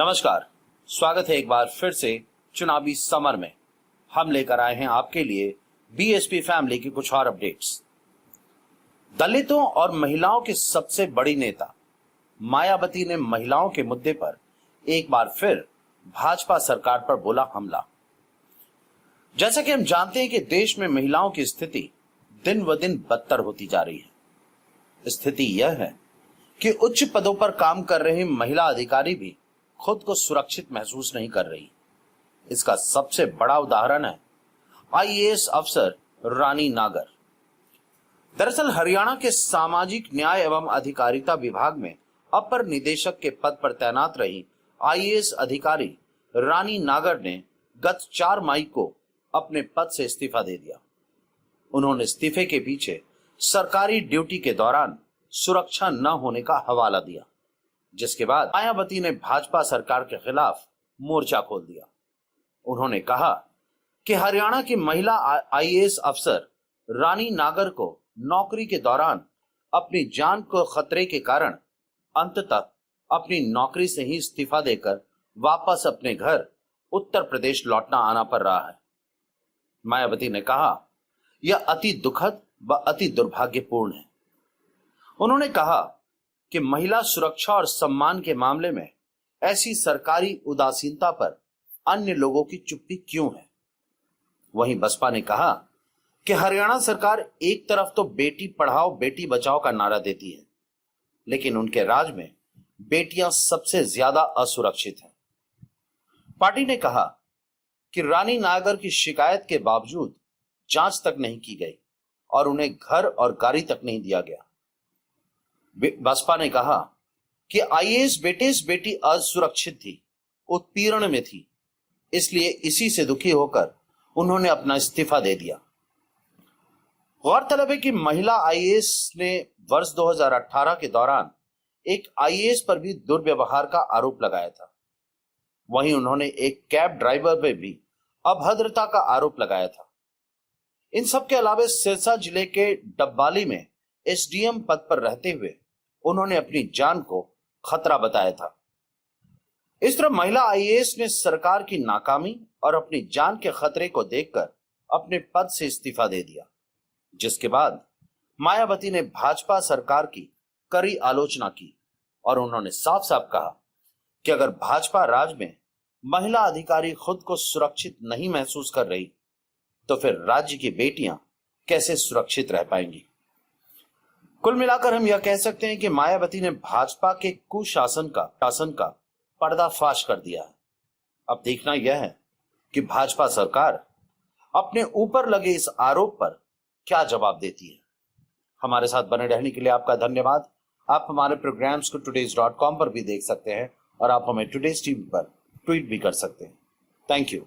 नमस्कार, स्वागत है एक बार फिर से चुनावी समर में। हम लेकर आए हैं आपके लिए बीएसपी फैमिली की कुछ और अपडेट्स। दलितों और महिलाओं की सबसे बड़ी नेता मायावती ने महिलाओं के मुद्दे पर एक बार फिर भाजपा सरकार पर बोला हमला। जैसा कि हम जानते हैं कि देश में महिलाओं की स्थिति दिन ब दिन बदतर होती जा रही है। स्थिति यह है कि उच्च पदों पर काम कर रही महिला अधिकारी भी खुद को सुरक्षित महसूस नहीं कर रही। इसका सबसे बड़ा उदाहरण है आईएएस अफसर रानी नागर। दरअसल हरियाणा के सामाजिक न्याय एवं अधिकारिता विभाग में अपर निदेशक के पद पर तैनात रही आईएएस अधिकारी रानी नागर ने गत 4 मई को अपने पद से इस्तीफा दे दिया। उन्होंने इस्तीफे के पीछे सरकारी ड्यूटी के दौरान सुरक्षा न होने का हवाला दिया, जिसके बाद मायावती ने भाजपा सरकार के खिलाफ मोर्चा खोल दिया। उन्होंने कहा कि हरियाणा की महिला आईएएस अफसर रानी नागर को नौकरी के दौरान अपनी जान को खतरे के कारण अंततः अपनी नौकरी से ही इस्तीफा देकर वापस अपने घर उत्तर प्रदेश लौटना आना पड़ रहा है। मायावती ने कहा, यह अति दुखद व अति दुर्भाग्यपूर्ण है। उन्होंने कहा कि महिला सुरक्षा और सम्मान के मामले में ऐसी सरकारी उदासीनता पर अन्य लोगों की चुप्पी क्यों है। वहीं बसपा ने कहा कि हरियाणा सरकार एक तरफ तो बेटी पढ़ाओ बेटी बचाओ का नारा देती है, लेकिन उनके राज में बेटियां सबसे ज्यादा असुरक्षित हैं। पार्टी ने कहा कि रानी नागर की शिकायत के बावजूद जांच तक नहीं की गई और उन्हें घर और गाड़ी तक नहीं दिया गया। बसपा ने कहा कि आईएएस बेटी असुरक्षित थी, उत्पीड़न में थी, इसलिए इसी से दुखी होकर उन्होंने अपना इस्तीफा दे दिया। गौरतलब है कि महिला आईएएस ने वर्ष 2018 के दौरान एक आईएएस पर भी दुर्व्यवहार का आरोप लगाया था। वहीं उन्होंने एक कैब ड्राइवर पर भी अभद्रता का आरोप लगाया था। इन सब के अलावा सिरसा जिले के डब्बाली में एसडीएम पद पर रहते हुए उन्होंने अपनी जान को खतरा बताया था। इस तरह महिला आईएएस ने सरकार की नाकामी और अपनी जान के खतरे को देखकर अपने पद से इस्तीफा दे दिया, जिसके बाद मायावती ने भाजपा सरकार की कड़ी आलोचना की और उन्होंने साफ साफ कहा कि अगर भाजपा राज में महिला अधिकारी खुद को सुरक्षित नहीं महसूस कर रही तो फिर राज्य की बेटियां कैसे सुरक्षित रह पाएंगी। कुल मिलाकर हम यह कह सकते हैं कि मायावती ने भाजपा के कुशासन का पर्दाफाश कर दिया है। अब देखना यह है कि भाजपा सरकार अपने ऊपर लगे इस आरोप पर क्या जवाब देती है। हमारे साथ बने रहने के लिए आपका धन्यवाद। आप हमारे प्रोग्राम्स को today's.com पर भी देख सकते हैं और आप हमें टुडेज टीवी पर ट्वीट भी कर सकते हैं। Thank you.